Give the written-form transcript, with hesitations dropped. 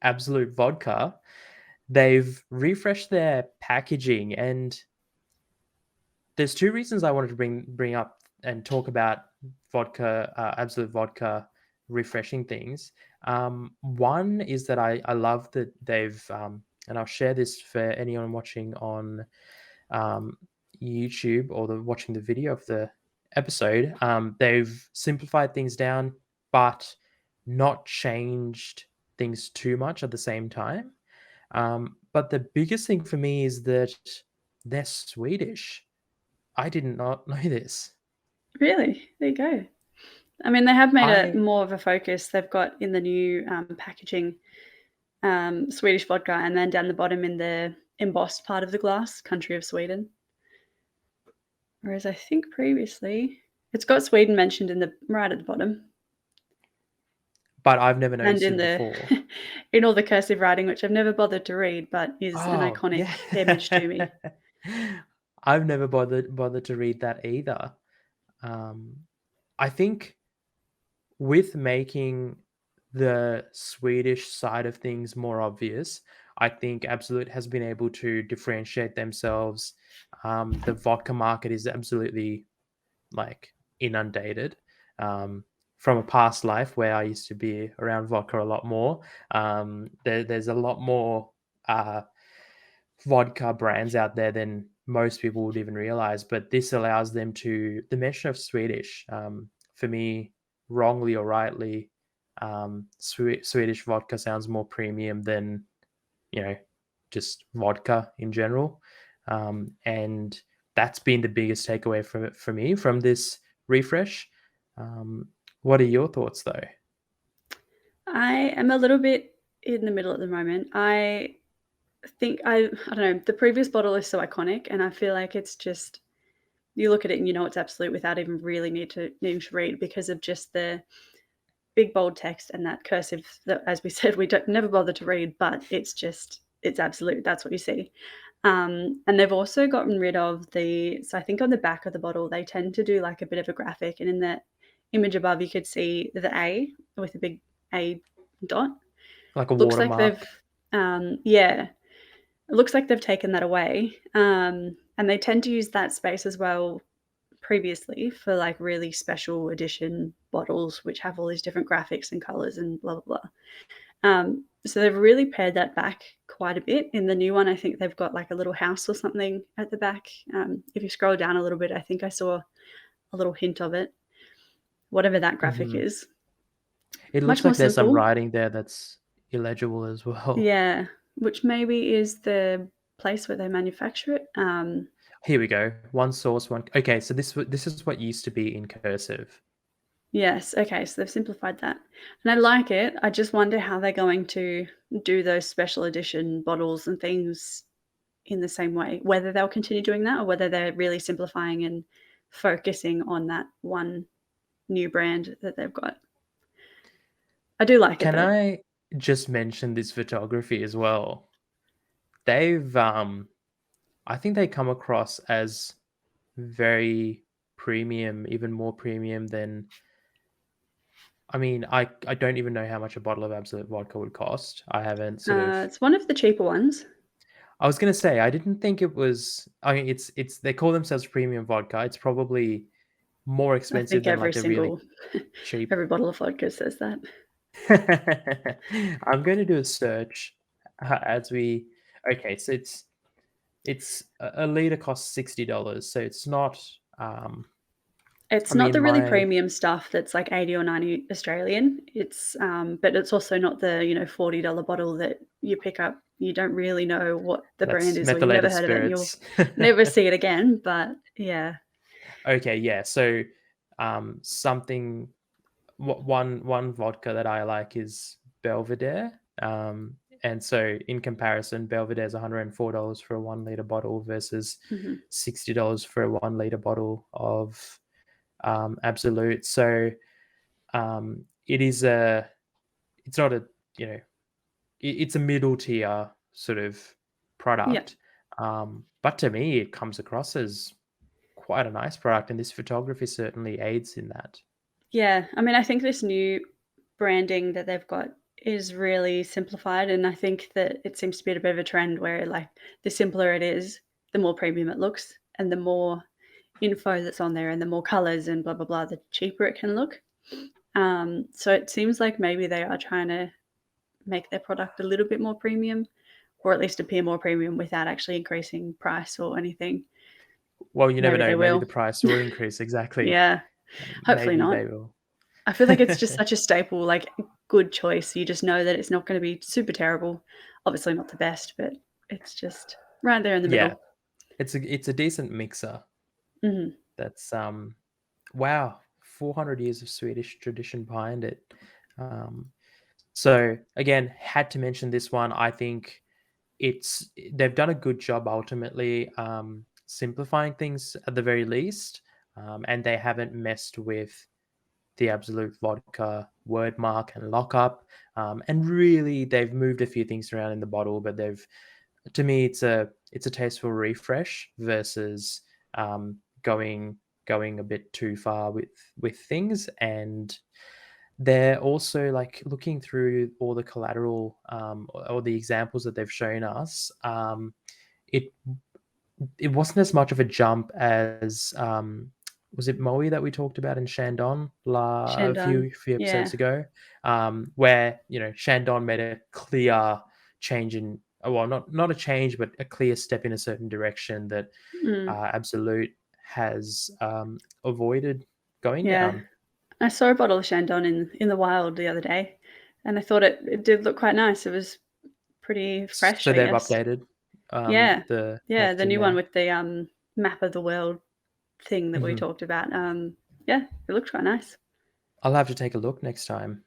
Absolute Vodka, they've refreshed their packaging, and there's two reasons I wanted to bring up and talk about vodka, Absolute Vodka refreshing things. One is that I love that they've and I'll share this for anyone watching on um, YouTube or watching the video of the episode. They've simplified things down, but not changed things too much at the same time. But the biggest thing for me is that they're Swedish. I did not know this. Really? There you go. I mean, they have made it I more of a focus. They've got in the new packaging Swedish vodka, and then down the bottom in the embossed part of the glass, country of Sweden. Whereas I think previously it's got Sweden mentioned in the right at the bottom but I've never and noticed in it the before. in all the cursive writing, which I've never bothered to read, but is an Oh, iconic yeah. image to me. I've never bothered to read that either. Um, I think with making the Swedish side of things more obvious, I think Absolute has been able to differentiate themselves. The vodka market is absolutely like inundated. From a past life where I used to be around vodka a lot more, there's a lot more vodka brands out there than most people would even realize. But this allows them to, the mention of Swedish, for me, wrongly or rightly, Swedish vodka sounds more premium than, you know, just vodka in general. And that's been the biggest takeaway for me from this refresh. What are your thoughts though? I am a little bit in the middle at the moment. I think I don't know. The previous bottle is so iconic, and I feel like it's just you look at it and you know it's Absolute without even really needing to read because of just the big bold text and that cursive that, as we said, we don't never bother to read, but it's Absolute. That's what you see. And they've also gotten rid of so I think on the back of the bottle, they tend to do like a bit of a graphic. And in the image above, you could see the A with a big A dot. Like a Looks like watermark? yeah, it looks like they've taken that away. And they tend to use that space as well previously for like really special edition bottles, which have all these different graphics and colors and blah, blah, blah. So they've really pared that back quite a bit. In the new one, I think they've got like a little house or something at the back. If you scroll down a little bit, I think I saw a little hint of it, whatever that graphic Mhm. is. It looks Much more like there's some simple. writing there that's illegible as well. Yeah, which maybe is the place where they manufacture it. Here we go. One source, one. Okay, so this is what used to be in cursive. Yes, okay, so they've simplified that. And I like it. I just wonder how they're going to do those special edition bottles and things in the same way, whether they'll continue doing that or whether they're really simplifying and focusing on that one new brand that they've got. I do like it Can though. I just mention this photography as well? They've I think they come across as very premium, even more premium than, I mean, I don't even know how much a bottle of Absolute vodka would cost. I haven't sort of, It's one of the cheaper ones. I was gonna say I didn't think it was, I mean it's they call themselves premium vodka. It's probably more I expensive think than every like a really single cheap. every bottle of vodka says that. I'm going to do a search as we. Okay, so it's a liter costs $60, so it's not. It's I not mean, the really my premium stuff that's like 80 or 90 Australian. But it's also not the, $40 bottle that you pick up. You don't really know what the brand that's is or you've never methylated heard of it and you'll spirits. never see it again. But yeah. Okay, yeah. So, something one vodka that I like is Belvedere. And so in comparison, Belvedere is $104 for a 1 liter bottle versus Mhm. $60 for a 1 liter bottle of Absolute. So it is it's not a, you know, it's a middle tier sort of Yeah. product. But to me, it comes across as quite a nice product, and this photography certainly aids in that. Yeah. I mean, I think this new branding that they've got is really simplified, and I think that it seems to be a bit of a trend where, like, the simpler it is, the more premium it looks, and the more info that's on there and the more colors and blah, blah, blah, the cheaper it can look. So it seems like maybe they are trying to make their product a little bit more premium, or at least appear more premium without actually increasing price or anything. Well, you never Maybe know. they Maybe the will. price will increase. Exactly. Yeah, hopefully Maybe not. they will. I feel like it's just such a staple, like, good choice. You just know that it's not gonna be super terrible. Obviously not the best, but it's just right there in the Yeah, middle. it's a decent mixer. Mhm. That's wow, 400 years of Swedish tradition behind it. Um, so again, had to mention this one. I think they've done a good job ultimately simplifying things at the very least, and they haven't messed with the Absolute Vodka word mark and lockup. And really, they've moved a few things around in the bottle, but they've, to me, it's a tasteful refresh versus going a bit too far with things. And they're also like looking through all the collateral or the examples that they've shown us. It it wasn't as much of a jump as was it Moe that we talked about in Shandon a Shandong. few episodes Yeah. ago, where Shandon made a clear change in well, not a change, but a clear step in a certain direction that Mm. Absolute has avoided going Yeah. down. I saw a bottle of Shandong in the wild the other day, and I thought it did look quite nice. It was pretty fresh, So I they've guess. updated Yeah. the Yeah, the packaging new one now. with the, map of the world thing that we Mhm. talked about. Yeah, it looked quite nice. I'll have to take a look next time.